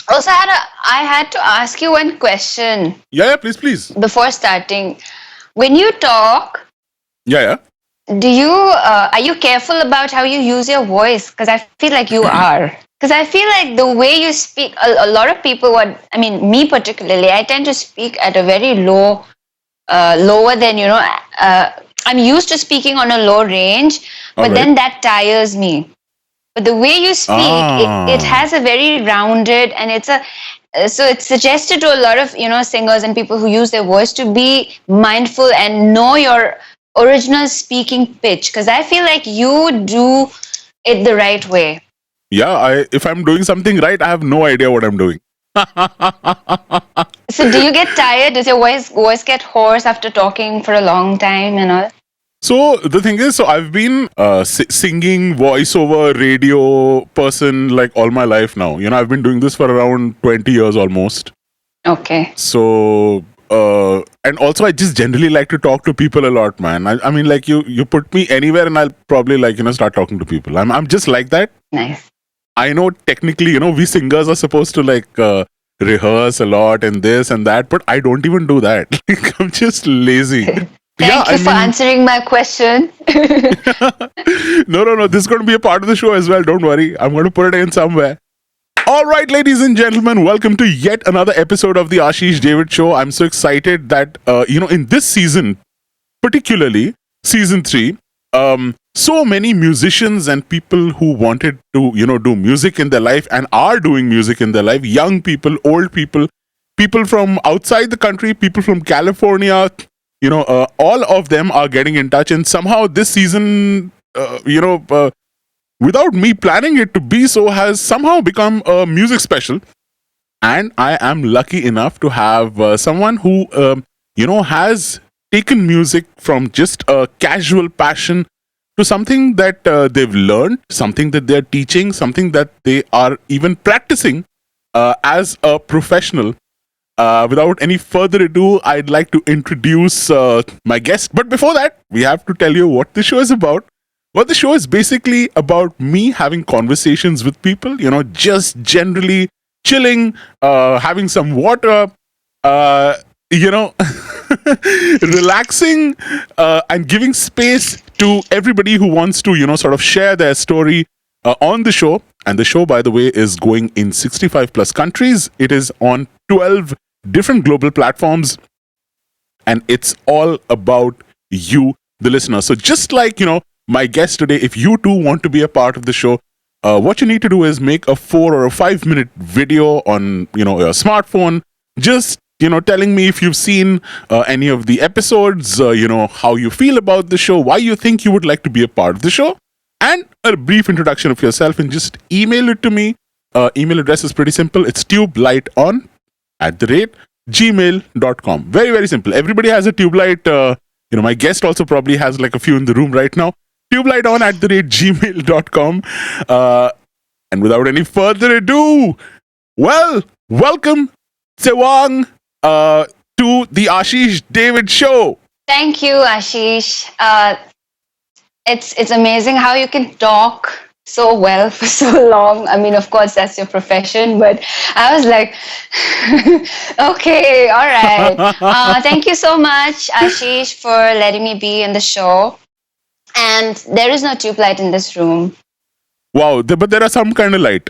Also, I had to ask you one question Yeah, please, please. before starting. When you talk, Yeah. do you are you careful about how you use your voice? Because I feel like you are. Because I feel like the way you speak, a lot of people, me particularly, I tend to speak at a very lower than, I'm used to speaking on a low range, All but right. then that tires me. But the way you speak, it Ah. has a very rounded, and so it's suggested to a lot of, singers and people who use their voice to be mindful and know your original speaking pitch, because I feel like you do it the right way. Yeah, if I'm doing something right, I have no idea what I'm doing. So do you get tired? Does your voice get hoarse after talking for a long time and all? So the thing is, I've been singing voiceover radio person like all my life now. I've been doing this for around 20 years almost. Okay. So and also I just generally like to talk to people a lot, man. I mean, like you put me anywhere and I'll probably like start talking to people. I'm just like that. Nice. I know technically, we singers are supposed to like rehearse a lot and this and that, but I don't even do that. Like, I'm just lazy. Yeah, Thank I you for mean, answering my question. no. This is going to be a part of the show as well. Don't worry. I'm going to put it in somewhere. All right, ladies and gentlemen, welcome to yet another episode of the Ashish Ddavidd Show. I'm so excited that, in this season, particularly season 3, so many musicians and people who wanted to, do music in their life and are doing music in their life, young people, old people, people from outside the country, people from California, all of them are getting in touch. And somehow this season, without me planning it to be so, has somehow become a music special. And I am lucky enough to have someone who, has taken music from just a casual passion to something that they've learned, something that they're teaching, something that they are even practicing as a professional. Without any further ado, I'd like to introduce my guest. But before that, we have to tell you what the show is about. What the show is basically about me having conversations with people, just generally chilling, having some water, uh, you know, relaxing, and giving space to everybody who wants to, sort of share their story on the show. And the show, by the way, is going in 65 plus countries. It is on 12 different global platforms. And it's all about you, the listener. So just like, my guest today, if you too want to be a part of the show, what you need to do is make a 4 or a 5 minute video on, your smartphone, just, telling me if you've seen any of the episodes, how you feel about the show, why you think you would like to be a part of the show, and a brief introduction of yourself, and just email it to me. Email address is pretty simple. It's tubelighton@gmail.com. Very, very simple. Everybody has a tubelight. My guest also probably has like a few in the room right now. Tubelighton@gmail.com. And without any further ado, welcome Tsewang to the Ashish Ddavidd Show. Thank you, Ashish. It's amazing how you can talk so well for so long. I mean, of course, that's your profession, but I was like, okay, all right. Thank you so much, Ashish, for letting me be in the show. And there is no tube light in this room. Wow, but there are some kind of light.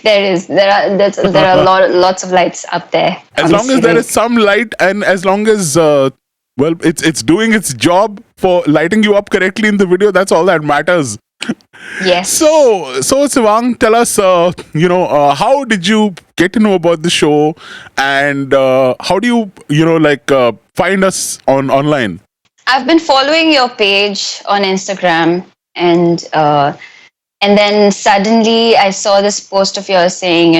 There are lots of lights up there. As long as there is some light, and as long as it's doing its job for lighting you up correctly in the video, that's all that matters. Yes. So Tsewang, tell us, how did you get to know about the show, and how do you, find us online? I've been following your page on Instagram, and then suddenly I saw this post of yours saying,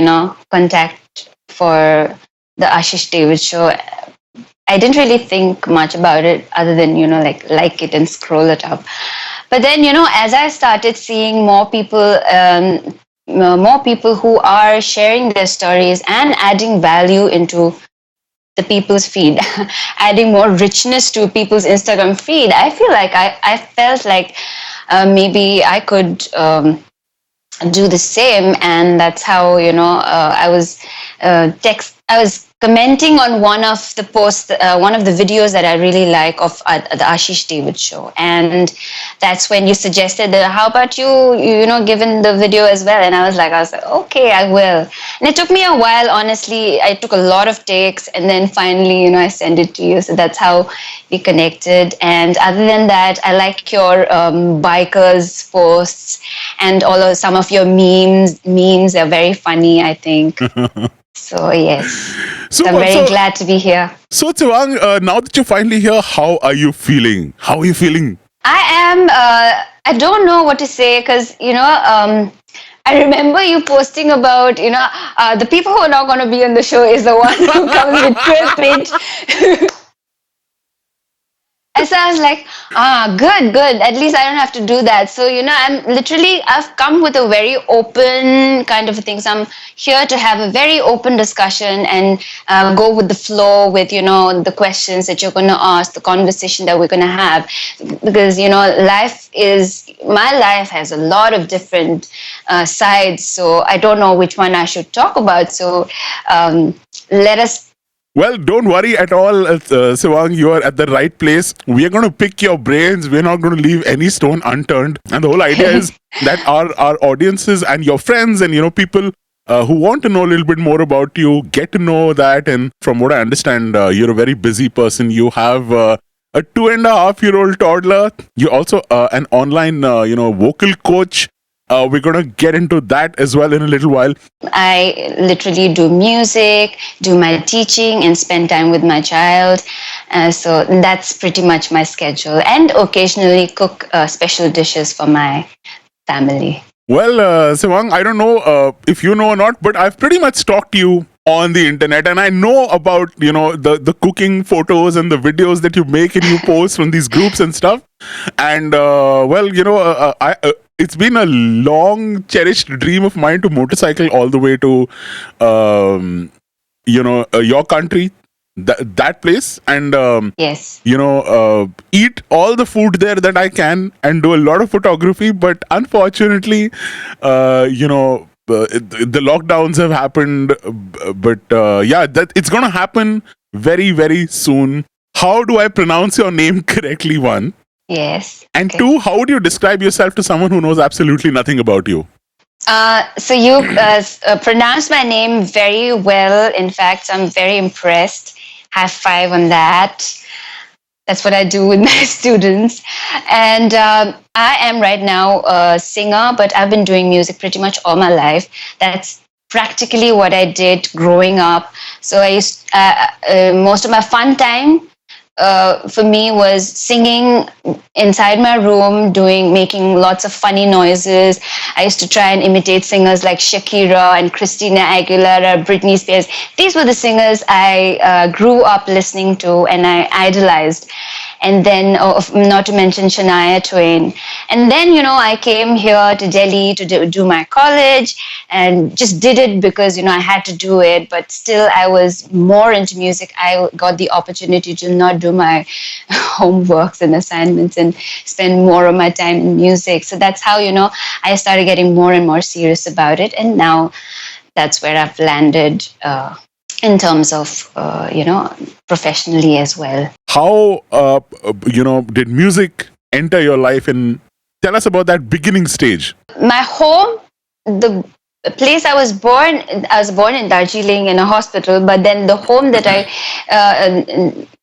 contact for the Ashish Ddavidd Show. I didn't really think much about it other than, like it and scroll it up. But then, as I started seeing more people who are sharing their stories and adding value into the people's feed, adding more richness to people's Instagram feed, I feel like I felt like maybe I could do the same. And that's how, I was commenting on one of the posts, one of the videos that I really like of the Ashish Ddavidd show. And that's when you suggested that, how about given the video as well? And I was like, okay, I will. And it took me a while, honestly. I took a lot of takes, and then finally, I sent it to you. So that's how we connected. And other than that, I like your bikers posts, and some of your memes are very funny, I think. So yes, so I'm very glad to be here. So Tsewang, now that you're finally here, how are you feeling? How are you feeling? I am. I don't know what to say, because I remember you posting about the people who are not going to be on the show is the one who comes with 12 page. And so I was like, good. At least I don't have to do that. So, I've come with a very open kind of a thing. So I'm here to have a very open discussion and go with the flow with, the questions that you're going to ask, the conversation that we're going to have. Because, my life has a lot of different sides. So I don't know which one I should talk about. So let us. Well, don't worry at all, Tsewang. You are at the right place. We are going to pick your brains. We're not going to leave any stone unturned. And the whole idea is that our audiences and your friends and, people who want to know a little bit more about you get to know that. And from what I understand, you're a very busy person. You have a 2.5-year-old toddler. You're also an online, vocal coach. We're going to get into that as well in a little while. I literally do music, do my teaching, and spend time with my child. So that's pretty much my schedule. And occasionally cook special dishes for my family. Well, Tsewang, I don't know if you know or not, but I've pretty much stalked you on the internet, and I know about, the cooking photos and the videos that you make and you post from these groups and stuff. And, it's been a long cherished dream of mine to motorcycle all the way to, your country, that place, and yes, eat all the food there that I can and do a lot of photography. But unfortunately, the lockdowns have happened. But that it's going to happen very, very soon. How do I pronounce your name correctly, one? Yes. And two, how would you describe yourself to someone who knows absolutely nothing about you? So you pronounced my name very well. In fact, I'm very impressed. High five on that. That's what I do with my students. And I am right now a singer, but I've been doing music pretty much all my life. That's practically what I did growing up. So I used most of my fun time for me was singing inside my room, making lots of funny noises. I used to try and imitate singers like Shakira and Christina Aguilera, Britney Spears. These were the singers I grew up listening to and I idolized. And then, not to mention Shania Twain. And then, I came here to Delhi to do my college and just did it because, I had to do it. But still, I was more into music. I got the opportunity to not do my homeworks and assignments and spend more of my time in music. So that's how, I started getting more and more serious about it. And now that's where I've landed in terms of, professionally as well. How, did music enter your life? And tell us about that beginning stage. My home, the place I was born in Darjeeling in a hospital, but then the home that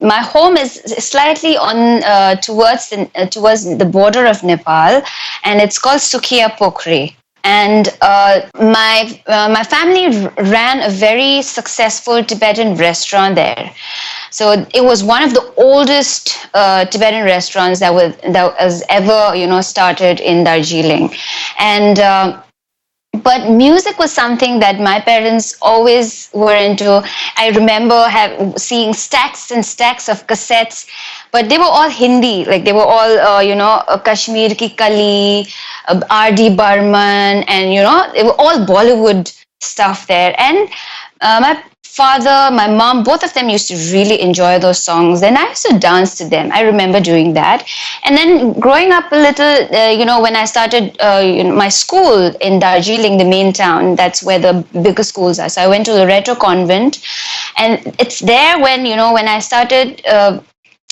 my home is slightly on towards the border of Nepal, and it's called Sukhia Pokhri. And my family ran a very successful Tibetan restaurant there. So it was one of the oldest Tibetan restaurants that was ever started in Darjeeling, and. But music was something that my parents always were into. I remember seeing stacks and stacks of cassettes, but they were all Hindi. Like they were all, Kashmir Ki Kali, R.D. Burman, and, they were all Bollywood stuff there. And my father, my mom, both of them used to really enjoy those songs, and I used to dance to them. I remember doing that. And then growing up a little, when I started my school in Darjeeling, the main town, that's where the bigger schools are. So I went to Loreto Convent, and it's there when I started.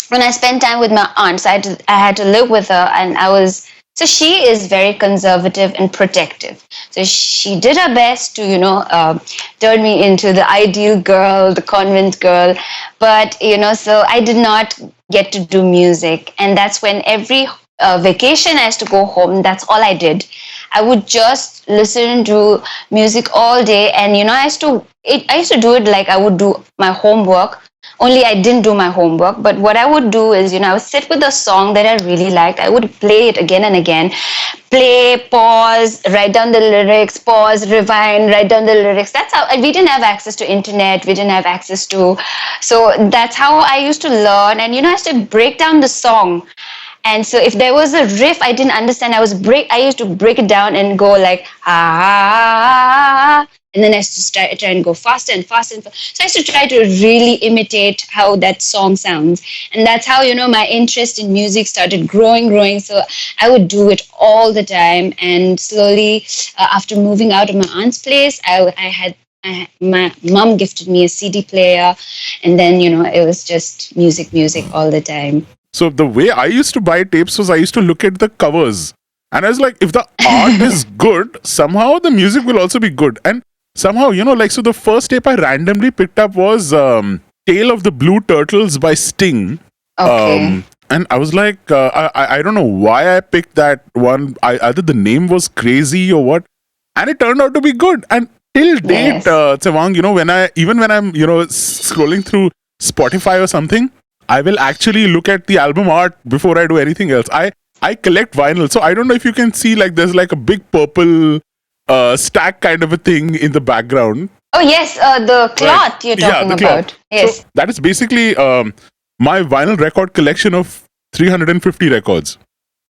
When I spent time with my aunt, so I had to live with her, and so she is very conservative and protective. So she did her best to, turn me into the ideal girl, the convent girl. But, so I did not get to do music. And that's when every vacation I used to go home, that's all I did. I would just listen to music all day. And, I used to do it like I would do my homework. Only I didn't do my homework, but what I would do is, I would sit with a song that I really liked. I would play it again and again. Play, pause, write down the lyrics, pause, rewind, write down the lyrics. That's how, we didn't have access to internet. We didn't have access to, so that's how I used to learn. And, I used to break down the song. And so if there was a riff I didn't understand, I used to break it down and go like, and then I used to try and go faster and faster and faster. So I used to try to really imitate how that song sounds. And that's how, my interest in music started growing. So I would do it all the time. And slowly, after moving out of my aunt's place, my mom gifted me a CD player. And then, it was just music all the time. So the way I used to buy tapes was I used to look at the covers. And I was like, if the art is good, somehow the music will also be good. And somehow, so the first tape I randomly picked up was Tale of the Blue Turtles by Sting. Okay. And I was like, I don't know why I picked that one. Either the name was crazy or what. And it turned out to be good. And till date, Tsewang, when I'm, scrolling through Spotify or something, I will actually look at the album art before I do anything else. I collect vinyl. So I don't know if you can see, like, there's like a big purple stack kind of a thing in the background. Oh, yes, the cloth right. You're talking about. Cloth. Yes. So that is basically my vinyl record collection of 350 records.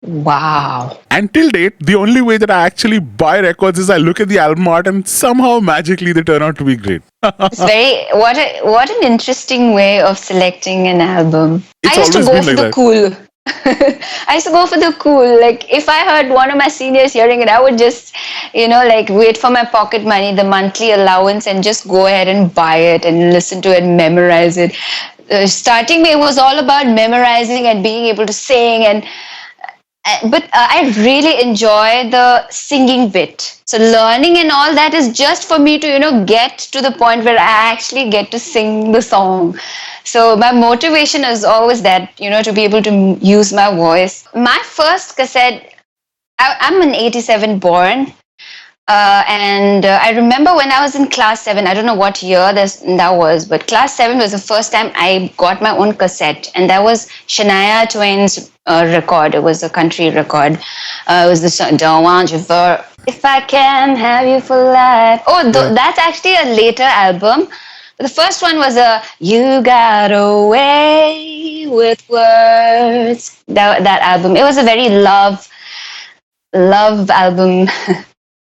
Wow. And till date, the only way that I actually buy records is I look at the album art and somehow magically they turn out to be great. It's what an interesting way of selecting an album. I used to go for the cool. I used to go for the cool. Like, if I heard one of my seniors hearing it, I would just, wait for my pocket money, the monthly allowance, and just go ahead and buy it and listen to it, memorize it. Starting me, it was all about memorizing and being able to sing but I really enjoy the singing bit. So learning and all that is just for me to, get to the point where I actually get to sing the song. So my motivation is always that, to be able to use my voice. My first cassette, I'm an 87 born. And I remember when I was in class 7, I don't know what year that was, but class 7 was the first time I got my own cassette. And that was Shania Twain's record. It was a country record. It was the song, Don't Want You For, If I Can Have You For Life. Oh, that's actually a later album. The first one was You Got Away With Words. That album. It was a very love album.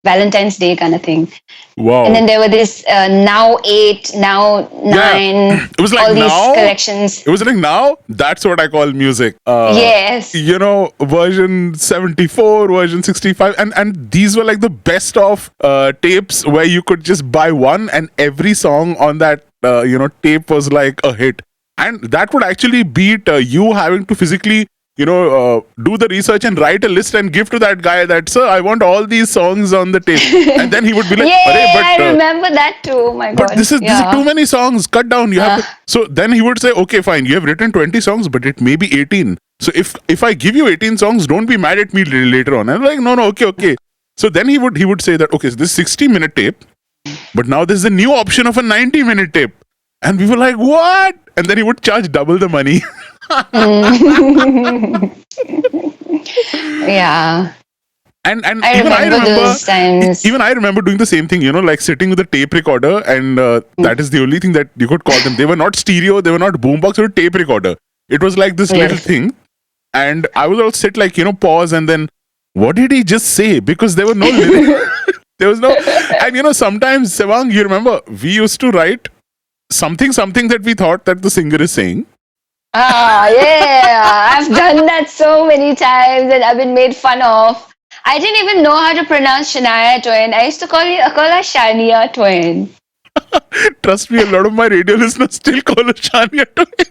Valentine's Day kind of thing. Wow. And then there were this Now 8, Now 9, it was like all these now, collections. It was like now, that's what I call music. Yes. Version 74, version 65. And these were like the best of tapes where you could just buy one and every song on that, tape was like a hit. And that would actually beat you having to physically do the research and write a list and give to that guy that, sir, I want all these songs on the tape. And then he would be like, I remember that too. Oh my God. But this is too many songs. Cut down. You have to. So then he would say, okay, fine. You have written 20 songs, but it may be 18. So if I give you 18 songs, don't be mad at me later on. And I'm like, no, okay. So then he would say that, okay, so this 60-minute tape, but now there's a new option of a 90-minute tape. And we were like, what? And then he would charge double the money. Yeah. And even I remember doing the same thing, like sitting with a tape recorder, and that is the only thing that you could call them. They were not stereo, they were not boombox, or tape recorder. It was like this little thing. And I would also sit like, pause and then, what did he just say? Because there were no lyrics. There was no, and sometimes, Tsewang, you remember, we used to write something that we thought that the singer is saying. Ah, yeah, I've done that so many times and I've been made fun of. I didn't even know how to pronounce Shania Twain. I used to call her Shania Twain. Trust me, a lot of my radio listeners still call her Shania Twain.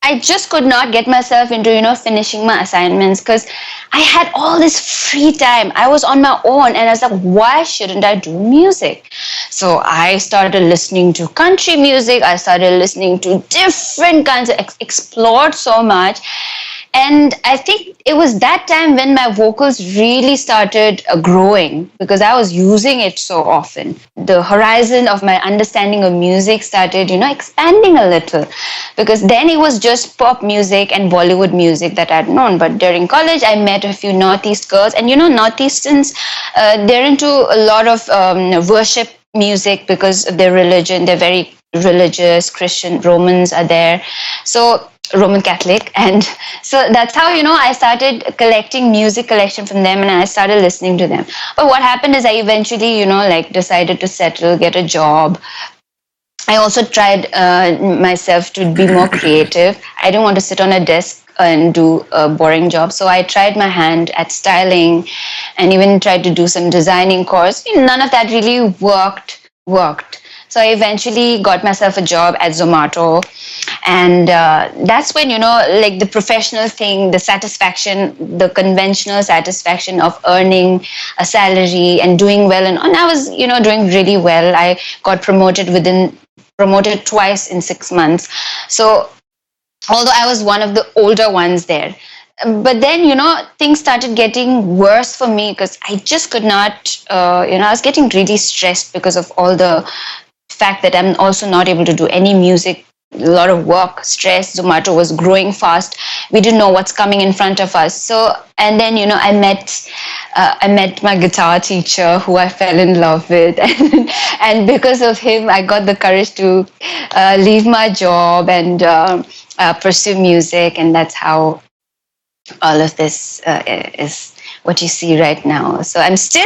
I just could not get myself into, finishing my assignments because I had all this free time. I was on my own and I was like, why shouldn't I do music? So I started listening to country music. I started listening to different kinds of, explored so much. And I think it was that time when my vocals really started growing because I was using it so often. The horizon of my understanding of music started, expanding a little because then it was just pop music and Bollywood music that I'd known. But during college, I met a few Northeast girls and, Northeasterns, they're into a lot of worship music because of their religion. They're very religious, Christian, Romans are there. So Roman Catholic, and so that's how I started collecting music collection from them, and I started listening to them. But what happened is I eventually decided to settle, get a job. I also tried myself to be more creative. I didn't want to sit on a desk and do a boring job, so I tried my hand at styling and even tried to do some designing course. None of that really worked. So I eventually got myself a job at Zomato. And that's when, the professional thing, the satisfaction, the conventional satisfaction of earning a salary and doing well. And I was, doing really well. I got promoted twice in 6 months. So although I was one of the older ones there, but then, things started getting worse for me because I just could not, I was getting really stressed because of all the fact that I'm also not able to do any music, a lot of work, stress. Zomato was growing fast. We didn't know what's coming in front of us. So, and then, I met my guitar teacher who I fell in love with. And because of him, I got the courage to leave my job and pursue music. And that's how all of this is what you see right now. So I'm still,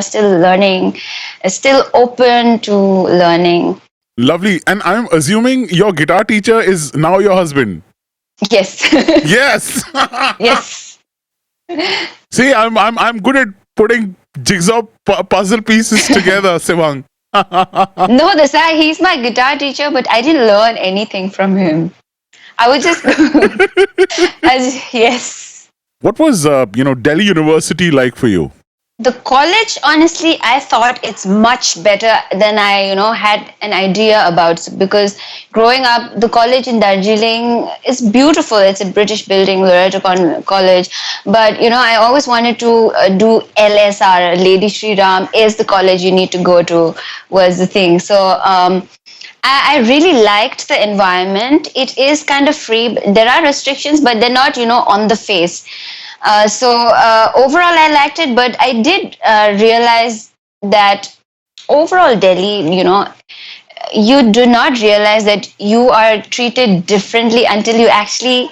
still learning, still open to learning. Lovely. And I'm assuming your guitar teacher is now your husband. Yes. Yes. Yes. See, I'm good at putting jigsaw puzzle pieces together, Tsewang. No, he's my guitar teacher, but I didn't learn anything from him. I would just, yes. What was, Delhi University like for you? The college, honestly, I thought it's much better than I, had an idea about, because growing up, the college in Darjeeling is beautiful. It's a British building, Loreto College. But, I always wanted to do LSR, Lady Shri Ram is the college you need to go to, was the thing. So, I really liked the environment. It is kind of free. There are restrictions, but they're not, on the face. So overall, I liked it, but I did realize that overall Delhi, you do not realize that you are treated differently until you actually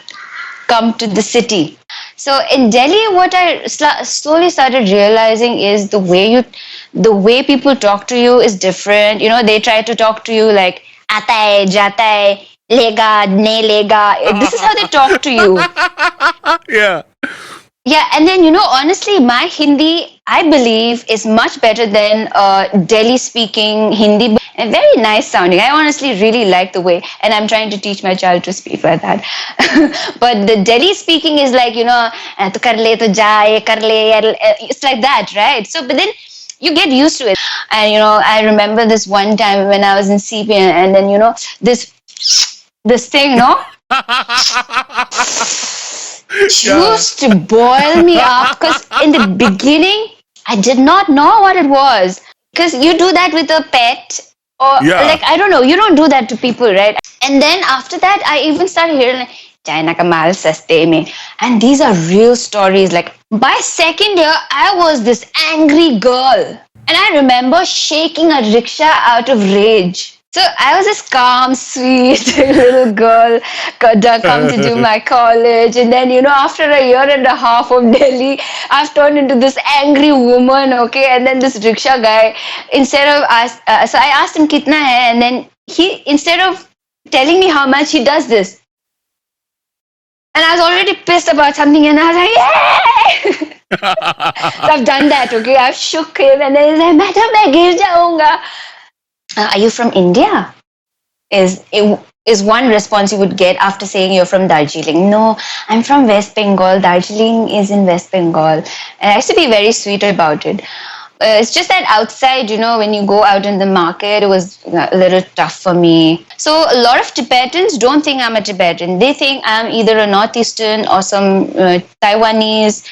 come to the city. So in Delhi, what I slowly started realizing is the way people talk to you is different. They try to talk to you like "aata hai, jata hai, lega, ne lega." This is how they talk to you. Yeah. Yeah, and then, honestly, my Hindi, I believe, is much better than Delhi speaking Hindi. And very nice sounding. I honestly really like the way, and I'm trying to teach my child to speak like that. But the Delhi speaking is like, "Tu kar le, tu ja, ye kar le." It's like that, right? So, but then you get used to it. And, I remember this one time when I was in CP, and then, this thing, used to boil me up, because in the beginning I did not know what it was, because you do that with a pet or like, I don't know, you don't do that to people, right? And then after that I even started hearing like, China ka maal saste mein, and these are real stories. Like by second year I was this angry girl, and I remember shaking a rickshaw out of rage. So I was this calm, sweet little girl, come to do my college, and then after a year and a half of Delhi, I've turned into this angry woman. Okay, and then this rickshaw guy, so I asked him kitna hai, and then he, instead of telling me how much, he does this, and I was already pissed about something, and I was like, yeah. So I've done that. Okay, I've shook him, and then he's like, madam, main gir jaunga. Are you from India? Is one response you would get after saying you're from Darjeeling. No, I'm from West Bengal. Darjeeling is in West Bengal. And I used to be very sweet about it. It's just that outside, when you go out in the market, it was a little tough for me. So a lot of Tibetans don't think I'm a Tibetan. They think I'm either a Northeastern or some Taiwanese,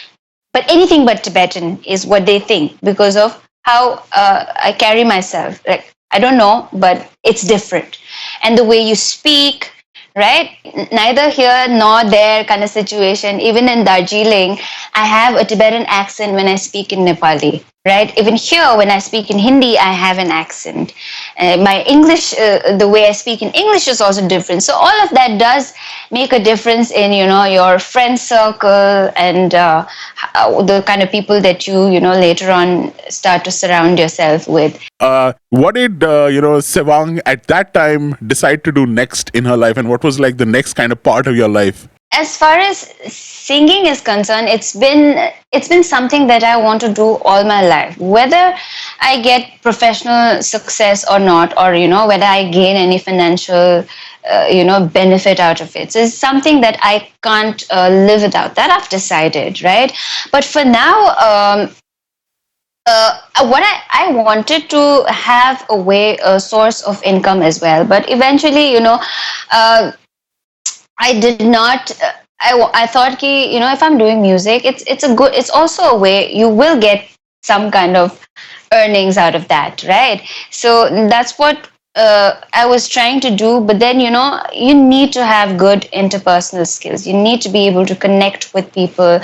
but anything but Tibetan is what they think because of how I carry myself. Like, I don't know, but it's different. And the way you speak, right? Neither here nor there kind of situation. Even in Darjeeling, I have a Tibetan accent when I speak in Nepali, right? Even here, when I speak in Hindi, I have an accent. My English, the way I speak in English is also different. So all of that does make a difference in, your friend circle and the kind of people that you, later on start to surround yourself with. What did Tsewang at that time decide to do next in her life, and what was like the next kind of part of your life? As far as singing is concerned, it's been something that I want to do all my life. Whether I get professional success or not, or whether I gain any financial benefit out of it, so it's something that I can't live without. That I've decided, right? But for now, what I wanted to have a source of income as well, but eventually, I did not. I thought ki, if I'm doing music, it's also a way you will get some kind of earnings out of that, right? So that's what I was trying to do. But then, you need to have good interpersonal skills. You need to be able to connect with people.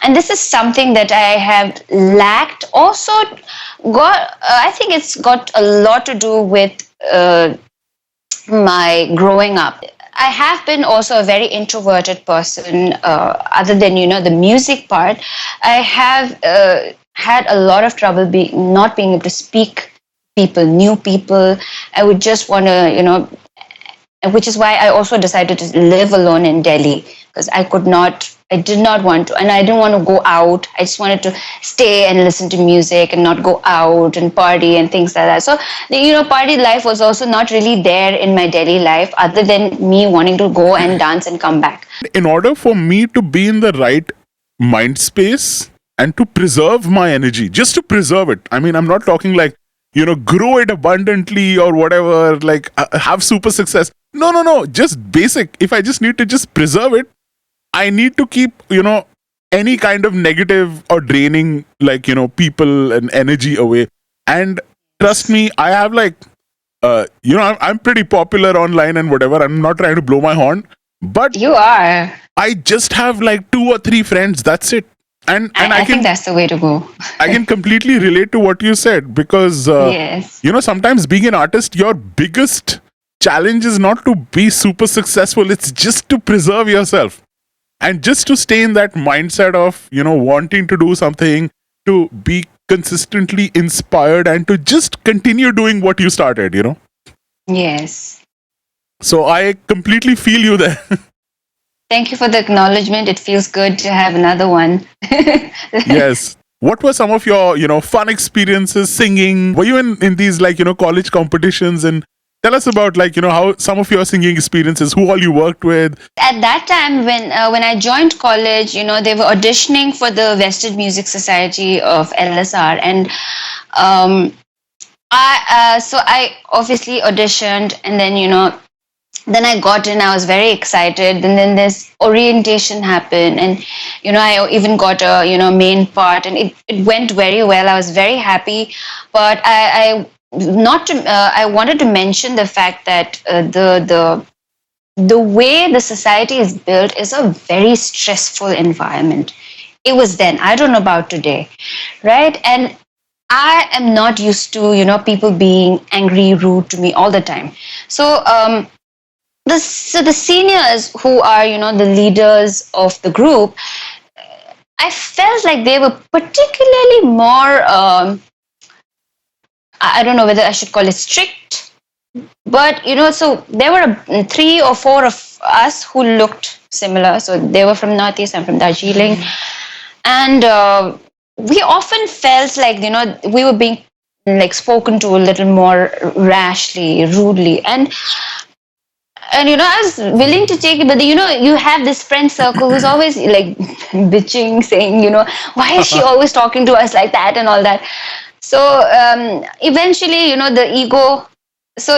And this is something that I have lacked. Also, I think it's got a lot to do with my growing up. I have been also a very introverted person. Other than the music part, I have had a lot of trouble not being able to speak new people. I would just want to which is why I also decided to live alone in Delhi, because I did not want to, and I didn't want to go out. I just wanted to stay and listen to music and not go out and party and things like that. So, party life was also not really there in my Delhi life, other than me wanting to go and dance and come back. In order for me to be in the right mind space and to preserve my energy, just to preserve it. I mean, I'm not talking like, grow it abundantly or whatever, like have super success. No, just basic. If I just need to just preserve it, I need to keep, any kind of negative or draining, like, people and energy away. And trust me, I have like, I'm pretty popular online and whatever. I'm not trying to blow my horn, but you are. I just have like 2 or 3 friends. That's it. And I think that's the way to go. I can completely relate to what you said, because, yes. Sometimes being an artist, your biggest challenge is not to be super successful. It's just to preserve yourself and just to stay in that mindset of, wanting to do something, to be consistently inspired and to just continue doing what you started, Yes. So I completely feel you there. Thank you for the acknowledgement. It feels good to have another one. Yes. What were some of your, fun experiences singing? Were you in these like, college competitions? And tell us about like, how some of your singing experiences, who all you worked with. At that time, when I joined college, they were auditioning for the Vested Music Society of LSR. And I obviously auditioned, and then I got in. I was very excited, and then this orientation happened, and I even got a main part, and it went very well. I was very happy, but I wanted to mention the fact that the way the society is built is a very stressful environment. It was then. I don't know about today, right? And I am not used to people being angry, rude to me all the time. So the seniors who are, the leaders of the group, I felt like they were particularly more, I don't know whether I should call it strict, but so there were three or four of us who looked similar. So they were from Northeast, I'm from Darjeeling, and we often felt like we were being like spoken to a little more rashly, rudely, and I was willing to take it, but you have this friend circle who's always like bitching, saying, why is she always talking to us like that and all that. So eventually, the ego. So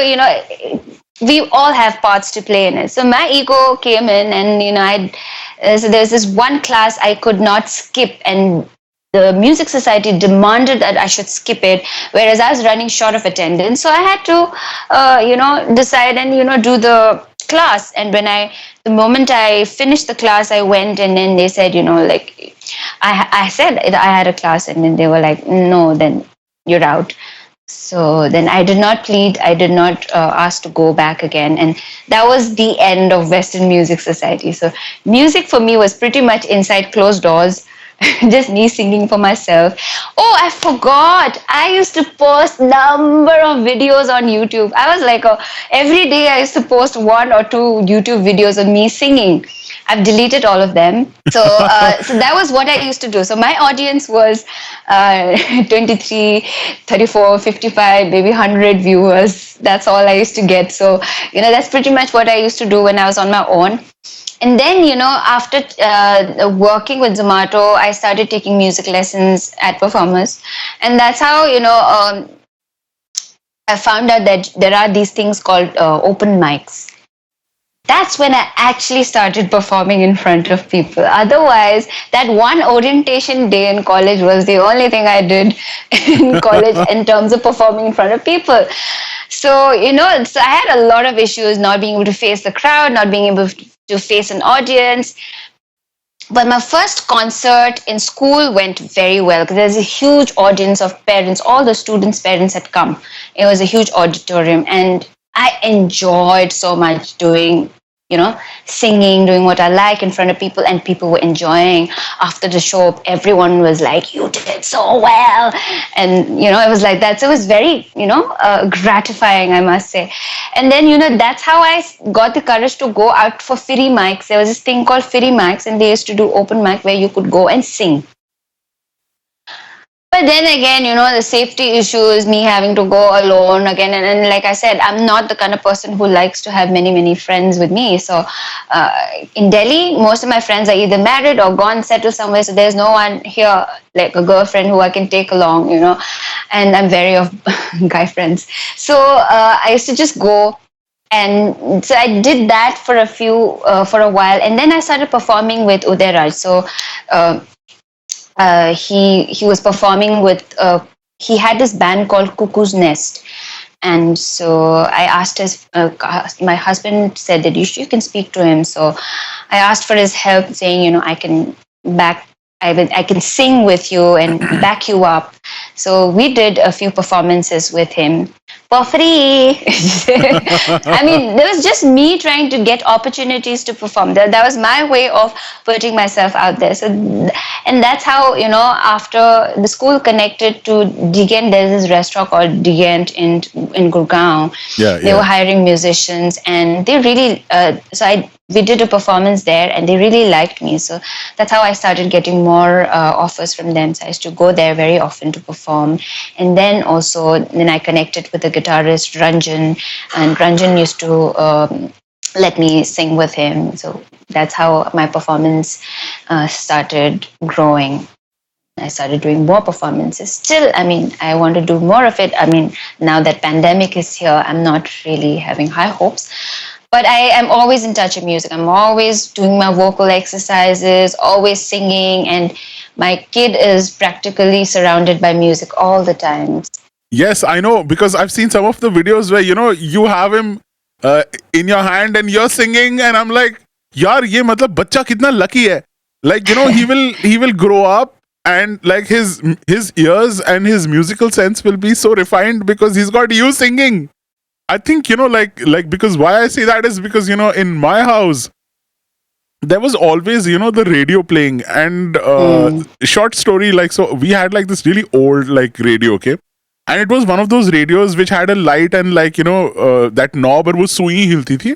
we all have parts to play in it. So my ego came in, and so there's this one class I could not skip, and the music society demanded that I should skip it, whereas I was running short of attendance. So I had to, decide and, do the class. And the moment I finished the class, I went, and then they said, like, I said I had a class, and then they were like, no, then you're out. So then I did not plead, I did not ask to go back again. And that was the end of Western Music Society. So music for me was pretty much inside closed doors, just me singing for myself. Oh, I forgot. I used to post number of videos on YouTube. I was like, every day I used to post one or two YouTube videos of me singing. I've deleted all of them. So that was what I used to do. So my audience was 23, 34, 55, maybe 100 viewers. That's all I used to get. So, that's pretty much what I used to do when I was on my own. And then, after working with Zomato, I started taking music lessons at performers. And that's how, I found out that there are these things called open mics. That's when I actually started performing in front of people. Otherwise, that one orientation day in college was the only thing I did in college in terms of performing in front of people. So, so I had a lot of issues not being able to face the crowd, not being able to face an audience. But my first concert in school went very well because there's a huge audience of parents. All the students' parents had come. It was a huge auditorium, and I enjoyed so much doing, singing, doing what I like in front of people, and people were enjoying. After the show, everyone was like, you did so well. And, it was like that. So it was very, gratifying, I must say. And then, that's how I got the courage to go out for free mics. There was this thing called free mics, and they used to do open mic where you could go and sing. But then again, the safety issues, me having to go alone again. And like I said, I'm not the kind of person who likes to have many, many friends with me. So in Delhi, most of my friends are either married or gone, settled somewhere. So there's no one here, like a girlfriend who I can take along, and I'm very of guy friends. So I used to just go. And so I did that for a while. And then I started performing with Uday Raj. So he was performing with he had this band called Cuckoo's Nest, and so I asked my husband said that you can speak to him, so I asked for his help, saying I can sing with you and back you up. So we did a few performances with him for free. I mean, there was just me trying to get opportunities to perform. That was my way of putting myself out there. So, and that's how, after the school connected to Diki, there's this restaurant called Diki in Gurgaon. They were hiring musicians, and they really, we did a performance there, and they really liked me. So that's how I started getting more offers from them. So I used to go there very often to perform. And then I connected with the guitarist Ranjan, and Ranjan used to let me sing with him. So that's how my performance started growing. I started doing more performances. Still, I want to do more of it. Now that pandemic is here, I'm not really having high hopes. But I am always in touch with music. I'm always doing my vocal exercises, always singing, and my kid is practically surrounded by music all the time. Yes, I know, because I've seen some of the videos where, you have him in your hand and you're singing, and I'm like, yaar, ye matlab bachcha kitna lucky hai. Like, he will grow up, and like his ears and his musical sense will be so refined because he's got you singing. I think, because why I say that is because, in my house, there was always, the radio playing. And Mm. short story, like, so we had like this really old, like, radio, okay? And it was one of those radios which had a light and, like, that knob, or wo sui hilti thi.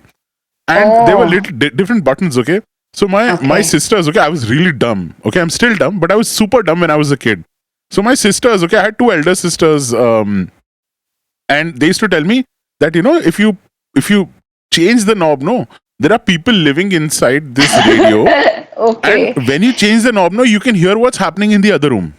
And there were Oh, little different buttons, okay? So my okay. sisters, okay, I was really dumb. Okay, I'm still dumb, but I was super dumb when I was a kid. So my sisters, okay, I had two elder sisters, and they used to tell me that, if you change the knob, no, there are people living inside this radio, and Okay. when you change the knob, no, you can hear what's happening in the other room.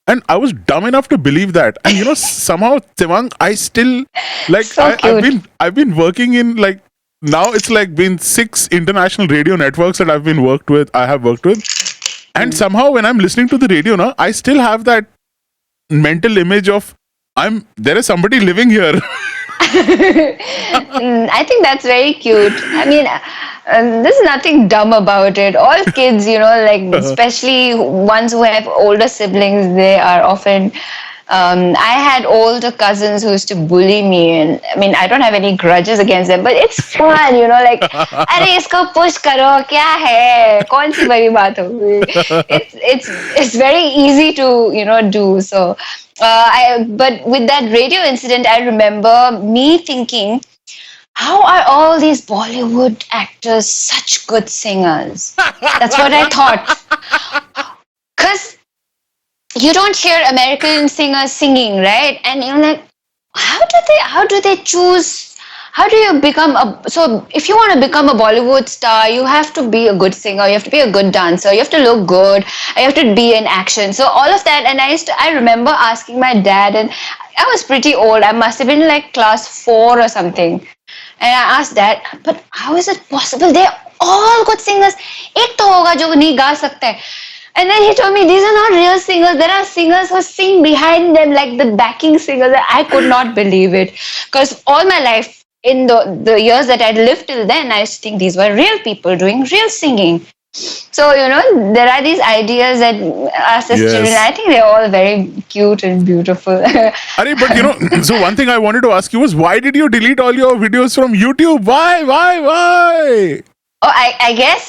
And I was dumb enough to believe that. And somehow, Tsewang, I still, like, So cute. I've been working in, like, now it's like been 6 international radio networks that I have worked with. And Mm. somehow when I'm listening to the radio now, I still have that mental image of there is somebody living here. I think that's very cute. I mean, there's nothing dumb about it. All kids, like especially ones who have older siblings, they are often. I had older cousins who used to bully me, and I mean, I don't have any grudges against them, but it's fun, like, अरे इसको push करो, क्या है, कौन सी बड़ी बात होगी? It's very easy to do so. But with that radio incident, I remember me thinking, how are all these Bollywood actors such good singers? That's what I thought. Because you don't hear American singers singing, right? And you're like, how do they choose? How do you become so if you want to become a Bollywood star, you have to be a good singer, you have to be a good dancer, you have to look good, you have to be in action. So all of that, and I remember asking my dad, and I was pretty old. I must have been like class 4 or something. And I asked Dad, but how is it possible? They're all good singers. एक तो होगा जो नहीं गा सकता है. And then he told me these are not real singers. There are singers who sing behind them, like the backing singers. I could not believe it. Because all my life, in the years that I'd lived till then, I used to think these were real people doing real singing. So, there are these ideas that us as children, Yes. I think they're all very cute and beautiful. But so one thing I wanted to ask you was, why did you delete all your videos from YouTube? Why? Oh, I guess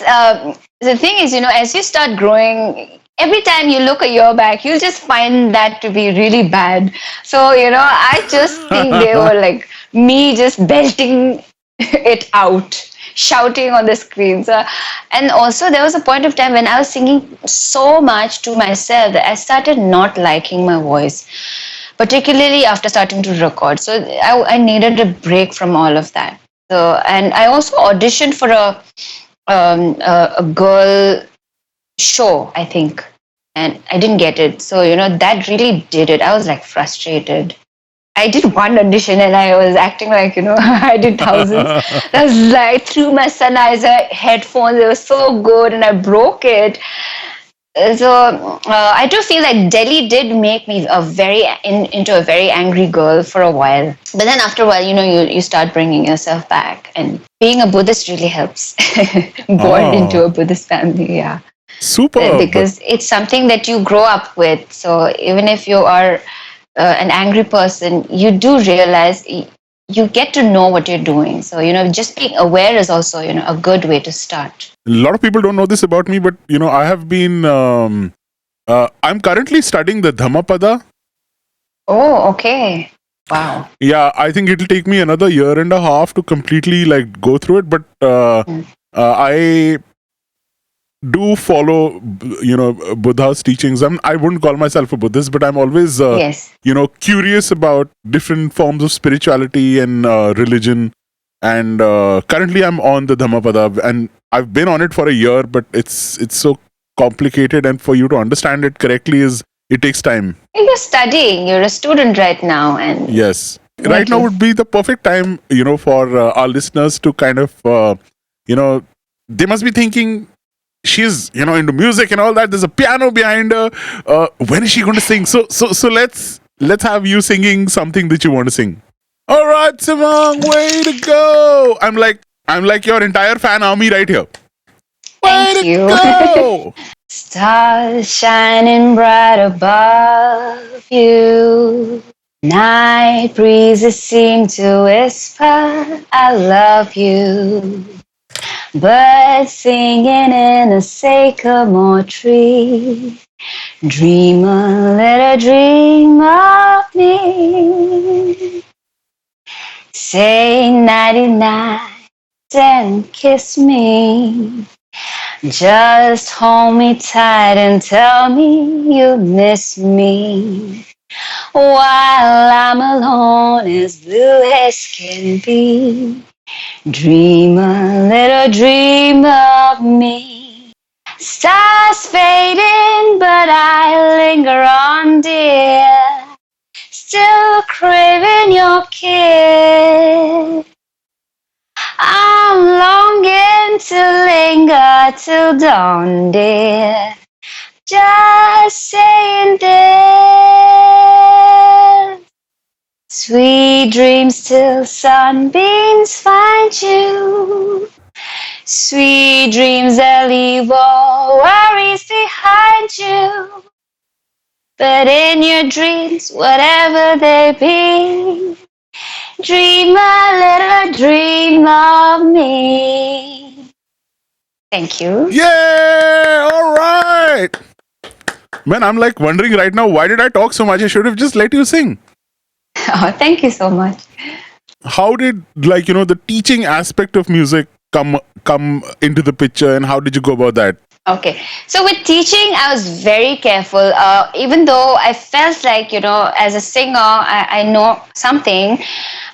the thing is, as you start growing, every time you look a year back, you'll just find that to be really bad. So, I just think they were like me just belting it out, shouting on the screen. So, and also, there was a point of time when I was singing so much to myself that I started not liking my voice, particularly after starting to record. So, I needed a break from all of that. So, and I also auditioned for a girl show, I think, and I didn't get it. So, that really did it. I was like frustrated. I did one audition and I was acting like, I did thousands. I was like, through my Sennheiser headphones, they were so good, and I broke it. So I do feel like Delhi did make me into a very angry girl for a while. But then after a while, you start bringing yourself back, and being a Buddhist really helps. Born into a Buddhist family, yeah. Super. Because it's something that you grow up with. So even if you are an angry person, you do realize you get to know what you're doing. So, just being aware is also, a good way to start. A lot of people don't know this about me, but I have been. I'm currently studying the Dhammapada. Oh, okay. Wow. Yeah, I think it'll take me another year and a half to completely like go through it. But I do follow, Buddha's teachings. I wouldn't call myself a Buddhist, but I'm always, Yes. curious about different forms of spirituality and religion. And currently, I'm on the Dhammapada, and I've been on it for a year. But it's so complicated, and for you to understand it correctly it takes time. You're studying. You're a student right now, and Yes, right now would be the perfect time, for our listeners to kind of, they must be thinking, she's into music and all that. There's a piano behind her. When is she going to sing? So let's have you singing something that you want to sing. All right, Tsewang, way to go! I'm like your entire fan army right here. thank Way to you. go! Stars shining bright above you. Night breezes seem to whisper, I love you. Birds singing in a sycamore tree. Dream a little dream of me. Say nighty night and kiss me. Just hold me tight and tell me you miss me. While I'm alone as blue as can be. Dream a little dream of me. Stars fading, but I linger on, dear. Still craving your kiss. I'm longing to linger till dawn, dear. Just saying this. Sweet dreams till sunbeams find you. Sweet dreams that leave all worries behind you. But in your dreams, whatever they be, dream a little dream of me. Thank you. Yeah, all right. Man, I'm like wondering right now, why did I talk so much? I should have just let you sing. Oh, thank you so much. How did, like, the teaching aspect of music come into the picture, and how did you go about that? Okay, so with teaching, I was very careful. Even though I felt like, as a singer, I know something,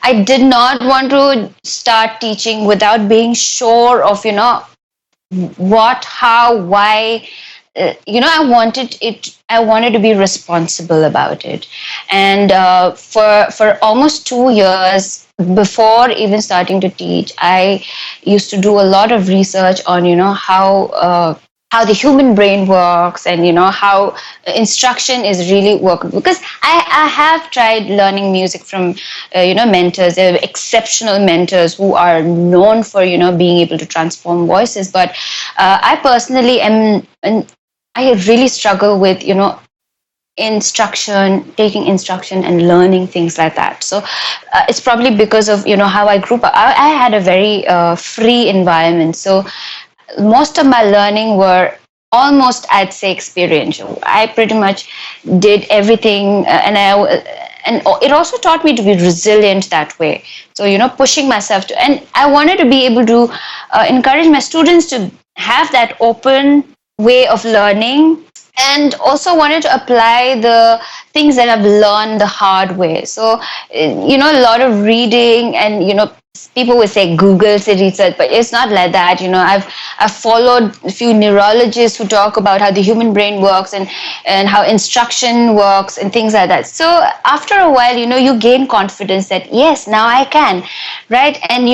I did not want to start teaching without being sure of, what, how, why. I wanted to be responsible about it. And for almost 2 years before even starting to teach, I used to do a lot of research on, how the human brain works, and how instruction is really workable, because I have tried learning music from mentors. There are exceptional mentors who are known for being able to transform voices, but I personally am, and I really struggle with taking instruction and learning things like that. So it's probably because of how I grew up. I had a very free environment, so most of my learning were almost, I'd say, experiential. I pretty much did everything, and it also taught me to be resilient that way. So pushing myself to, and I wanted to be able to encourage my students to have that open way of learning, and also wanted to apply the things that I've learned the hard way. So a lot of reading, and people would say Google the research, but it's not like that. I've followed a few neurologists who talk about how the human brain works, and how instruction works and things like that. So after a while, you gain confidence that yes, now I can, right? And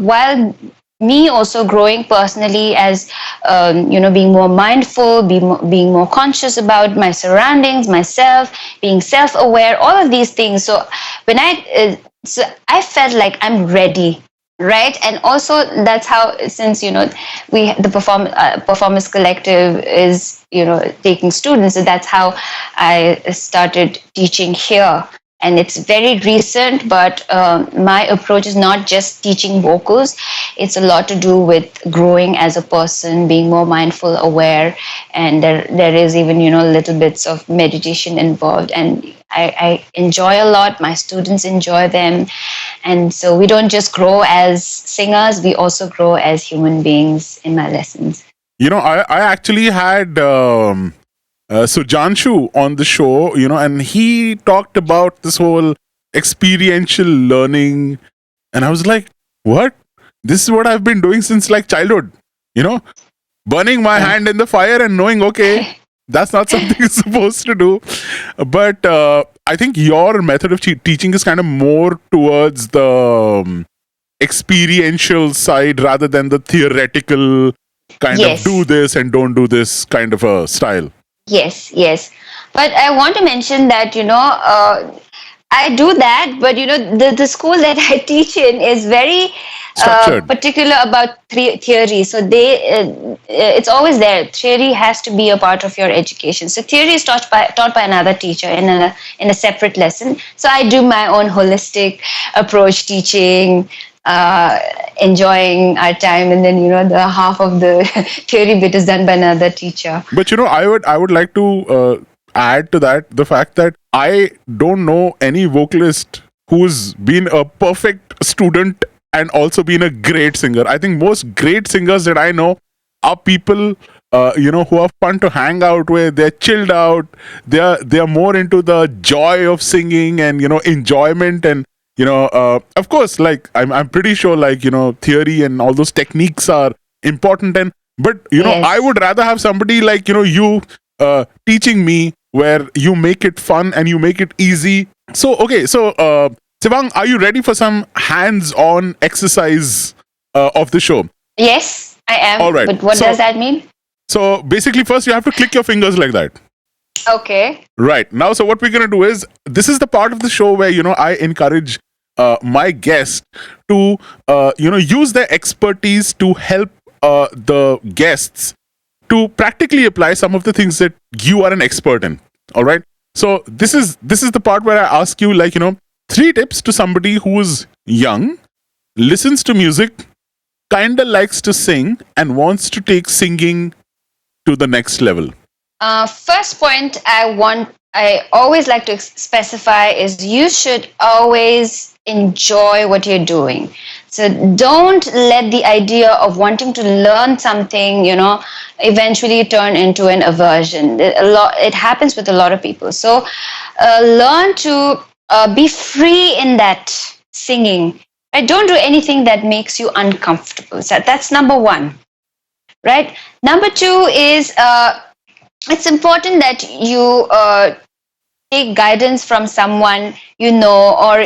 while me also growing personally as being more mindful, being more conscious about my surroundings, myself, being self-aware, all of these things. So when I felt like I'm ready, right? And also that's how, since the performance collective is taking students, so that's how I started teaching here. And it's very recent, but my approach is not just teaching vocals. It's a lot to do with growing as a person, being more mindful, aware, and there is even little bits of meditation involved. And I enjoy a lot. My students enjoy them, and so we don't just grow as singers; we also grow as human beings in my lessons. I actually had Sujanshu on the show, and he talked about this whole experiential learning, and I was like, what? This is what I've been doing since like childhood, burning my hand in the fire and knowing, okay, that's not something you're supposed to do. But I think your method of teaching is kind of more towards the experiential side rather than the theoretical kind of do this and don't do this kind of a style. Yes. But I want to mention that, I do that, but the school that I teach in is very Structured. particular about theory. So it's always there. Theory has to be a part of your education. So theory is taught by another teacher in a separate lesson. So I do my own holistic approach teaching. Enjoying our time, and then the half of the theory bit is done by another teacher. But I would like to add to that the fact that I don't know any vocalist who's been a perfect student and also been a great singer. I think most great singers that I know are people who are fun to hang out with. They're chilled out. They're more into the joy of singing and enjoyment and of course, like I'm pretty sure, like theory and all those techniques are important, and but Yes. I would rather have somebody like you teaching me, where you make it fun and you make it easy. So okay, so Tsewang, are you ready for some hands-on exercise of the show? Yes, I am. All right. But what So- does that mean? So basically, first you have to click your fingers like that. Okay. Right. Now, so what we're going to do is, this is the part of the show where, I encourage my guests to, use their expertise to help the guests to practically apply some of the things that you are an expert in. All right. So this is the part where I ask you, like, 3 tips to somebody who is young, listens to music, kind of likes to sing, and wants to take singing to the next level. First point I always like to specify is you should always enjoy what you're doing. So don't let the idea of wanting to learn something, eventually turn into an aversion. It happens with a lot of people. So learn to be free in that singing. Right? Don't do anything that makes you uncomfortable. So that's number 1. Right? Number 2 is it's important that you take guidance from someone or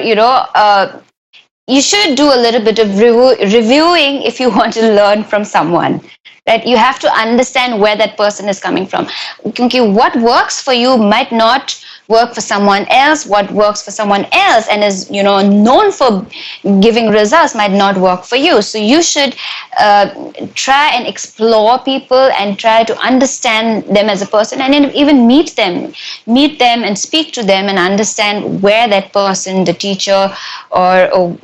you should do a little bit of reviewing if you want to learn from someone. Right? You have to understand where that person is coming from. Okay, what works for you might not work for someone else. What works for someone else and is known for giving results might not work for you. So you should try and explore people and try to understand them as a person, and even meet them and speak to them and understand where that person, the teacher or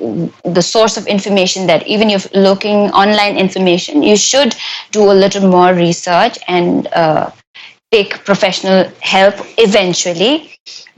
the source of information, that even if looking online information, you should do a little more research and take professional help eventually,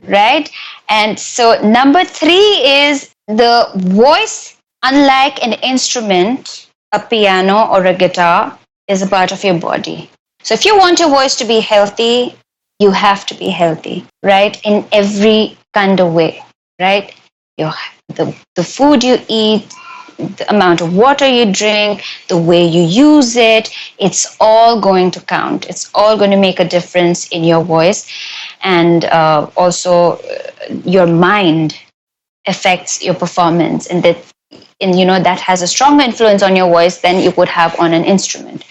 right? And so number 3 is the voice, unlike an instrument, a piano or a guitar, is a part of your body. So if you want your voice to be healthy, you have to be healthy, right? In every kind of way, right? The food you eat, the amount of water you drink, the way you use it, it's all going to count. It's all going to make a difference in your voice. And also your mind affects your performance, and that has a stronger influence on your voice than you would have on an instrument.